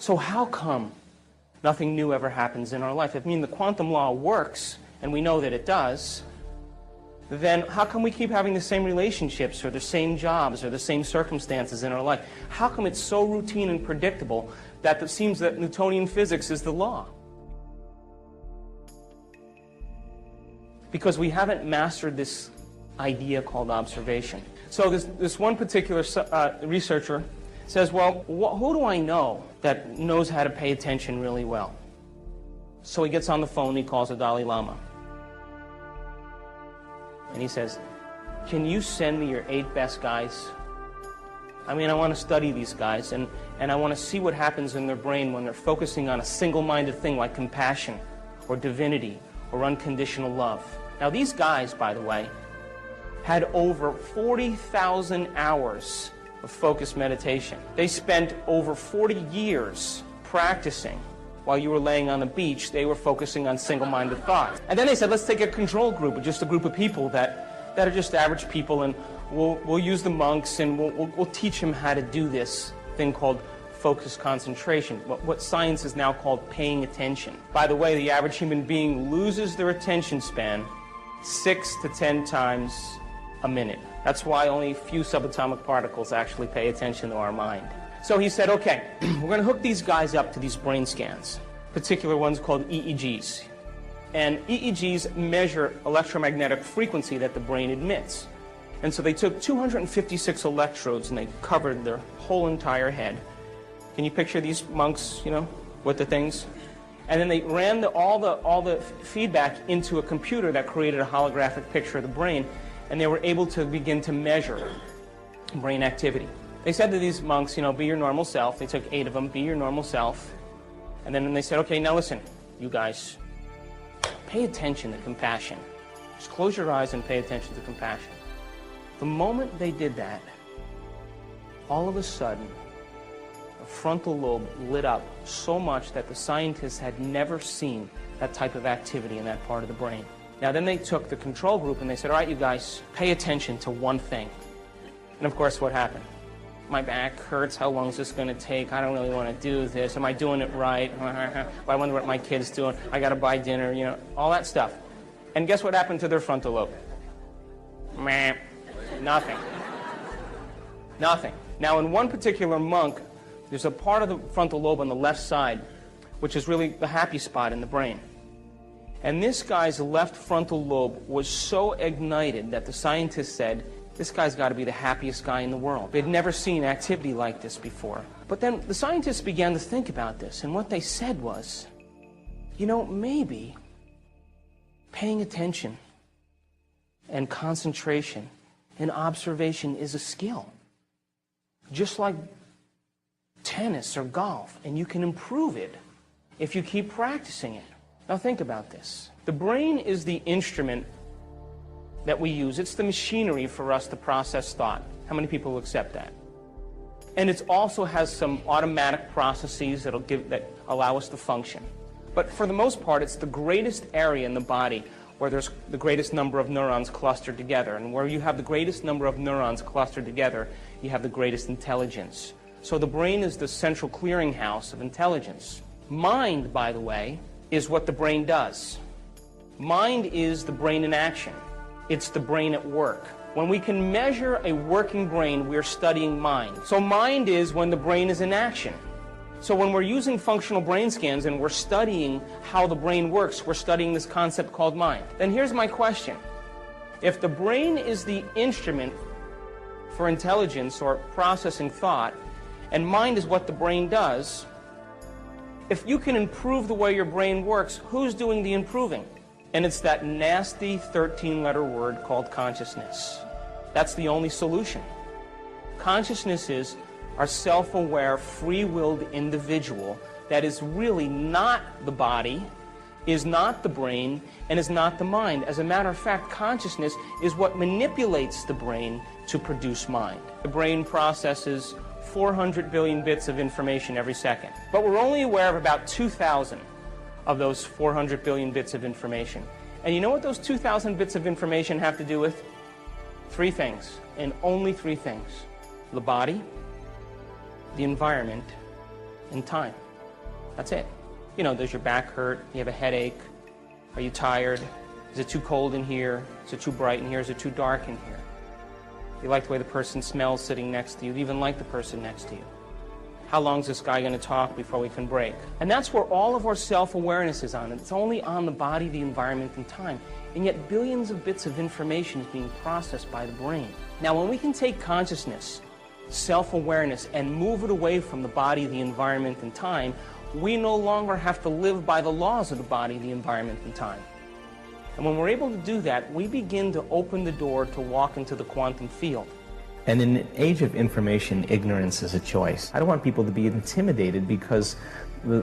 So how come nothing new ever happens in our life? If the quantum law works, and we know that it does, then how come we keep having the same relationships or the same jobs or the same circumstances in our life? How come it's so routine and predictable that it seems that Newtonian physics is the law? Because we haven't mastered this idea called observation. So this one particular researcher says, well, who do I know that knows how to pay attention really well? So he gets on the phone, he calls the Dalai Lama. And he says, can you send me your 8 best guys? I want to study these guys, and I want to see what happens in their brain when they're focusing on a single-minded thing like compassion or divinity or unconditional love. Now, these guys, by the way, had over 40,000 hours of focused meditation. They spent over 40 years practicing. While you were laying on the beach, they were focusing on single-minded thoughts. And then they said, let's take a control group, just a group of people that are just average people, and we'll use the monks, and we'll teach them how to do this thing called focused concentration, what science is now called paying attention. By the way, the average human being loses their attention span 6 to 10 times a minute. That's why only a few subatomic particles actually pay attention to our mind. So he said, okay, we're going to hook these guys up to these brain scans, particular ones called EEGs. And EEGs measure electromagnetic frequency that the brain emits. And so they took 256 electrodes and they covered their whole entire head. Can you picture these monks, with the things? And then they ran all the feedback into a computer that created a holographic picture of the brain, and they were able to begin to measure brain activity. They said to these monks, be your normal self. They took 8 of them, be your normal self. And then they said, okay, now listen, you guys, pay attention to compassion. Just close your eyes and pay attention to compassion. The moment they did that, all of a sudden, the frontal lobe lit up so much that the scientists had never seen that type of activity in that part of the brain. Now then they took the control group and they said, all right, you guys, pay attention to one thing. And of course, what happened? My back hurts. How long is this going to take? I don't really want to do this. Am I doing it right? I wonder what my kid's doing. I got to buy dinner, all that stuff. And guess what happened to their frontal lobe? Meh. Nothing. Nothing. Now, in one particular monk, there's a part of the frontal lobe on the left side, which is really the happy spot in the brain. And this guy's left frontal lobe was so ignited that the scientists said, this guy's got to be the happiest guy in the world. They'd never seen activity like this before. But then the scientists began to think about this, and what they said was, maybe paying attention and concentration and observation is a skill. Just like tennis or golf, and you can improve it if you keep practicing it. Now think about this. The brain is the instrument that we use. It's the machinery for us to process thought. How many people will accept that? And it also has some automatic processes that allow us to function. But for the most part, it's the greatest area in the body where there's the greatest number of neurons clustered together. And where you have the greatest number of neurons clustered together, you have the greatest intelligence. So the brain is the central clearinghouse of intelligence. Mind, by the way, is what the brain does. Mind is the brain in action. It's the brain at work. When we can measure a working brain, we're studying mind. So mind is when the brain is in action. So when we're using functional brain scans and we're studying how the brain works, we're studying this concept called mind. Then here's my question. If the brain is the instrument for intelligence or processing thought, and mind is what the brain does, if you can improve the way your brain works, who's doing the improving? And it's that nasty 13-letter word called consciousness. That's the only solution. Consciousness is our self-aware, free-willed individual that is really not the body, is not the brain, and is not the mind. As a matter of fact, consciousness is what manipulates the brain to produce mind. The brain processes 400 billion bits of information every second. But we're only aware of about 2,000 of those 400 billion bits of information. And you know what those 2,000 bits of information have to do with? 3 things, and only 3 things. The body, the environment, and time. That's it. You know, does your back hurt? You have a headache? Are you tired? Is it too cold in here? Is it too bright in here? Is it too dark in here? You like the way the person smells sitting next to you. You even like the person next to you. How long is this guy going to talk before we can break? And that's where all of our self-awareness is on. It's only on the body, the environment, and time. And yet billions of bits of information is being processed by the brain. Now, when we can take consciousness, self-awareness, and move it away from the body, the environment, and time, we no longer have to live by the laws of the body, the environment, and time. And when we're able to do that, we begin to open the door to walk into the quantum field. And in an age of information, ignorance is a choice. I don't want people to be intimidated because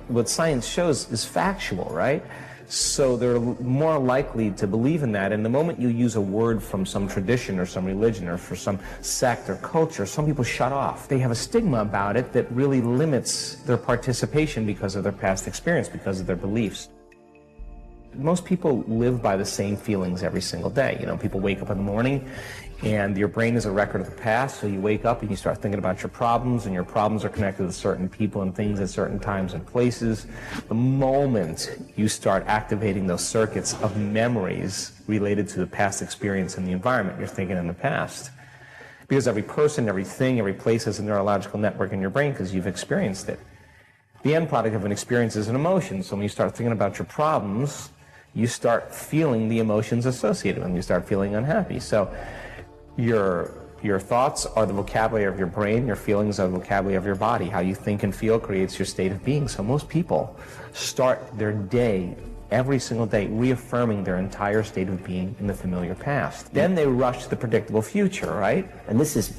what science shows is factual, right? So they're more likely to believe in that. And the moment you use a word from some tradition or some religion or for some sect or culture, some people shut off. They have a stigma about it that really limits their participation because of their past experience, because of their beliefs. Most people live by the same feelings every single day. You know, people wake up in the morning and your brain is a record of the past, so you wake up and you start thinking about your problems, and your problems are connected to certain people and things at certain times and places. The moment you start activating those circuits of memories related to the past experience and the environment, you're thinking in the past. Because every person, every thing, every place has a neurological network in your brain because you've experienced it. The end product of an experience is an emotion, so when you start thinking about your problems, you start feeling the emotions associated with them. You start feeling unhappy. So your thoughts are the vocabulary of your brain, your feelings are the vocabulary of your body. How you think and feel creates your state of being. So most people start their day, every single day, reaffirming their entire state of being in the familiar past. Then they rush to the predictable future, right? And this is...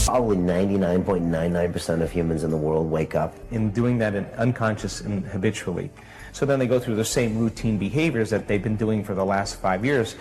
Probably 99.99% of humans in the world wake up. In doing that unconscious and habitually. So then they go through the same routine behaviors that they've been doing for the last 5 years.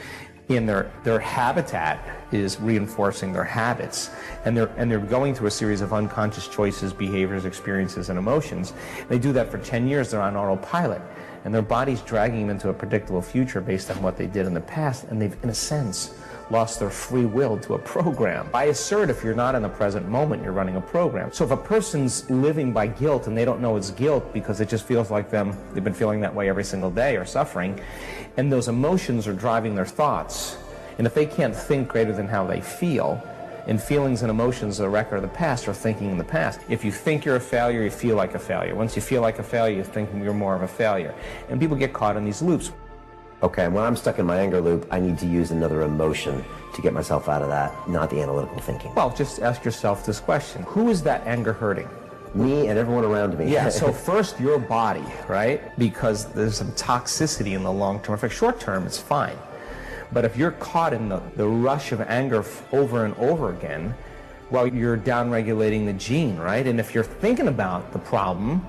In their habitat is reinforcing their habits, and they're going through a series of unconscious choices, behaviors, experiences, and emotions. They do that for 10 years. They're on autopilot, and their body's dragging them into a predictable future based on what they did in the past, and they've, in a sense, lost their free will to a program. I assert if you're not in the present moment, you're running a program. So if a person's living by guilt and they don't know it's guilt because it just feels like they've been feeling that way every single day or suffering, and those emotions are driving their thoughts, and if they can't think greater than how they feel, and feelings and emotions are a record of the past or thinking in the past. If you think you're a failure, you feel like a failure. Once you feel like a failure, you think you're more of a failure. And people get caught in these loops. Okay, when I'm stuck in my anger loop, I need to use another emotion to get myself out of that, not the analytical thinking. Well, just ask yourself this question. Who is that anger hurting? Me and everyone around me. Yeah, so first your body, right? Because there's some toxicity in the long term. For short term, it's fine. But if you're caught in the rush of anger over and over again, well, you're downregulating the gene, right? And if you're thinking about the problem,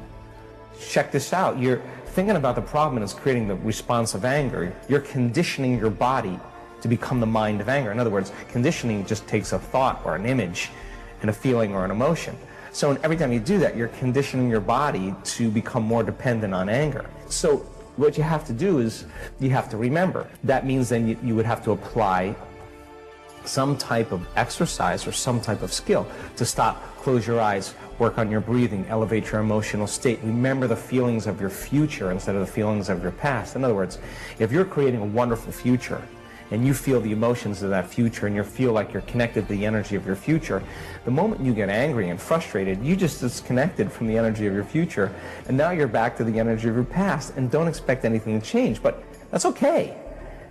check this out. You're thinking about the problem and it's creating the response of anger. You're conditioning your body to become the mind of anger. In other words, conditioning just takes a thought or an image and a feeling or an emotion. So every time you do that, you're conditioning your body to become more dependent on anger. So what you have to do is you have to remember. That means then you would have to apply some type of exercise or some type of skill to stop, close your eyes, work on your breathing, elevate your emotional state. Remember the feelings of your future instead of the feelings of your past. In other words, if you're creating a wonderful future and you feel the emotions of that future and you feel like you're connected to the energy of your future, the moment you get angry and frustrated, you just disconnected from the energy of your future, and now you're back to the energy of your past, and don't expect anything to change. But that's okay.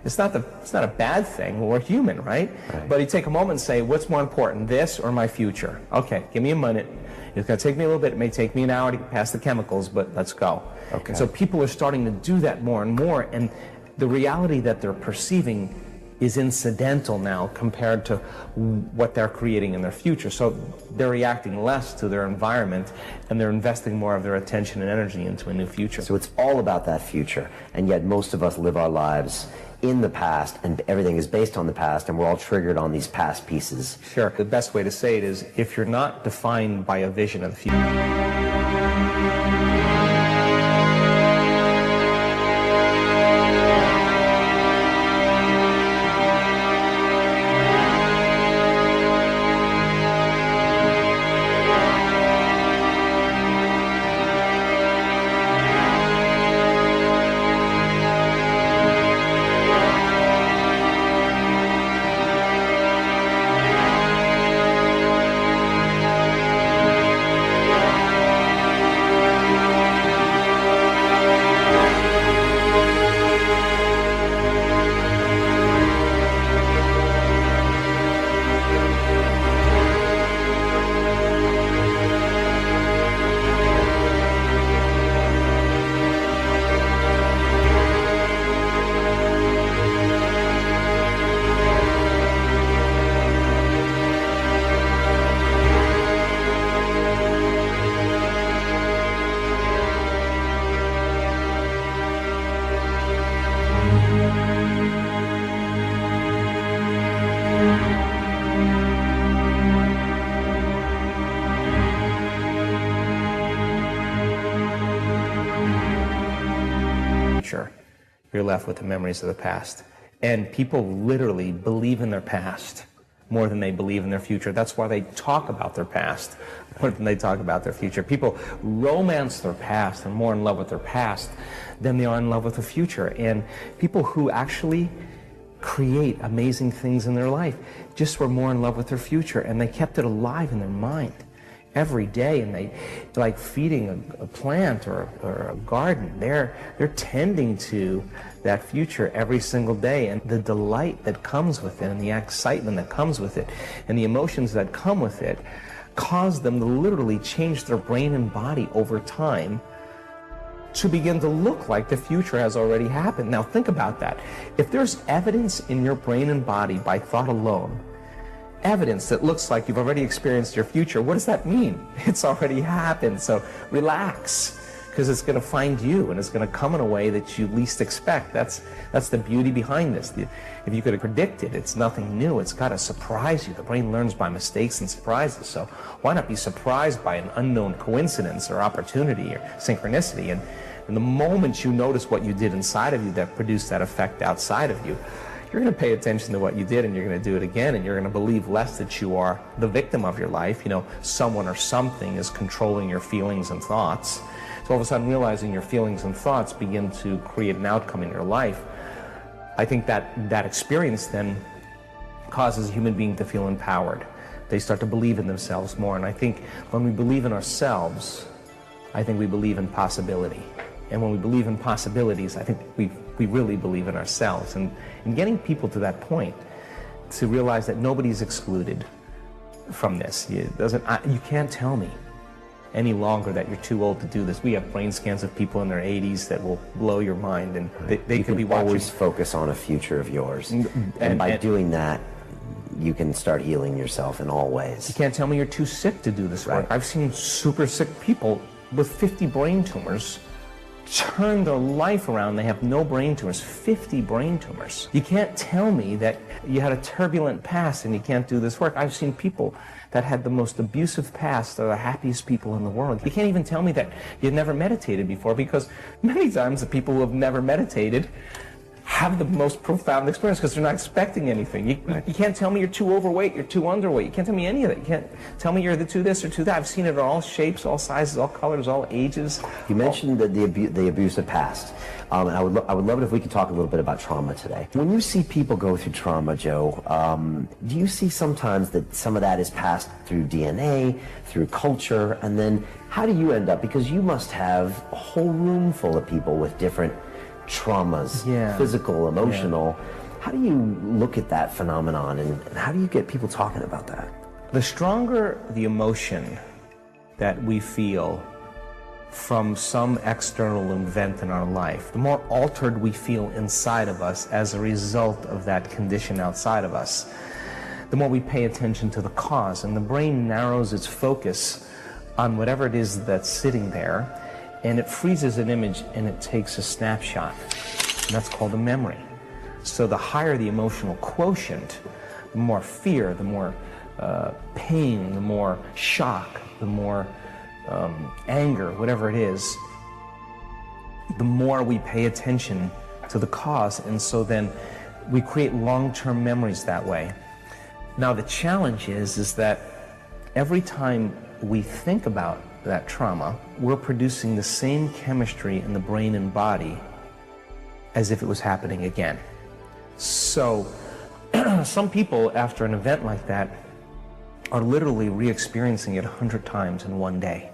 It's not a bad thing. We're human, right? But you take a moment and say, what's more important, this or my future? Okay, give me a minute. It's going to take me a little bit. It may take me an hour to get past the chemicals, but let's go. Okay. And so people are starting to do that more and more, and the reality that they're perceiving is incidental now compared to what they're creating in their future. So they're reacting less to their environment, and they're investing more of their attention and energy into a new future. So it's all about that future, and yet most of us live our lives in the past, and everything is based on the past, and we're all triggered on these past pieces. Sure. The best way to say it is, if you're not defined by a vision of the future, you're left with the memories of the past. And people literally believe in their past more than they believe in their future. That's why they talk about their past more than they talk about their future. People romance their past and more in love with their past than they are in love with the future. And people who actually create amazing things in their life just were more in love with their future, and they kept it alive in their mind every day, and they like feeding a plant or a garden. They're tending to that future every single day, and the delight that comes with it and the excitement that comes with it and the emotions that come with it cause them to literally change their brain and body over time to begin to look like the future has already happened. Now think about that. If there's evidence in your brain and body by thought alone, evidence that looks like you've already experienced your future, what does that mean? It's already happened. So relax, because it's going to find you, and it's going to come in a way that you least expect. That's the beauty behind this. If you could have predicted, it's nothing new. It's got to surprise you. The brain learns by mistakes and surprises. So why not be surprised by an unknown coincidence or opportunity or synchronicity? And the moment you notice what you did inside of you that produced that effect outside of you, you're going to pay attention to what you did, and you're going to do it again, and you're going to believe less that you are the victim of your life. You know, someone or something is controlling your feelings and thoughts. So all of a sudden realizing your feelings and thoughts begin to create an outcome in your life. I think that experience then causes a human being to feel empowered. They start to believe in themselves more, and I think when we believe in ourselves, I think we believe in possibility. And when we believe in possibilities, I think we really believe in ourselves. And getting people to that point, to realize that nobody's excluded from this. You can't tell me any longer that you're too old to do this. We have brain scans of people in their 80s that will blow your mind, and they can be watching. Always focus on a future of yours. And by doing that, you can start healing yourself in all ways. You can't tell me you're too sick to do this work. I've seen super sick people with 50 brain tumors turn their life around. They have no brain tumors, 50 brain tumors. You can't tell me that you had a turbulent past and you can't do this work. I've seen people that had the most abusive past. They're the happiest people in the world. You can't even tell me that you'd never meditated before, because many times the people who have never meditated have the most profound experience because they're not expecting anything. You can't tell me you're too overweight, you're too underweight. You can't tell me any of that. You can't tell me you're too this or too that. I've seen it in all shapes, all sizes, all colors, all ages. You mentioned the abusive past. And I would love it if we could talk a little bit about trauma today. When you see people go through trauma, Joe, do you see sometimes that some of that is passed through DNA, through culture, and then how do you end up? Because you must have a whole room full of people with different traumas, physical, emotional. How do you look at that phenomenon, and how do you get people talking about that? The stronger the emotion that we feel from some external event in our life, the more altered we feel inside of us as a result of that condition outside of us, the more we pay attention to the cause, and the brain narrows its focus on whatever it is that's sitting there, and it freezes an image and it takes a snapshot. And that's called a memory. So the higher the emotional quotient, the more fear, the more pain, the more shock, the more anger, whatever it is, the more we pay attention to the cause. And so then we create long-term memories that way. Now the challenge is that every time we think about that trauma, we're producing the same chemistry in the brain and body as if it was happening again. So some people, after an event like that, are literally re-experiencing it 100 times in one day.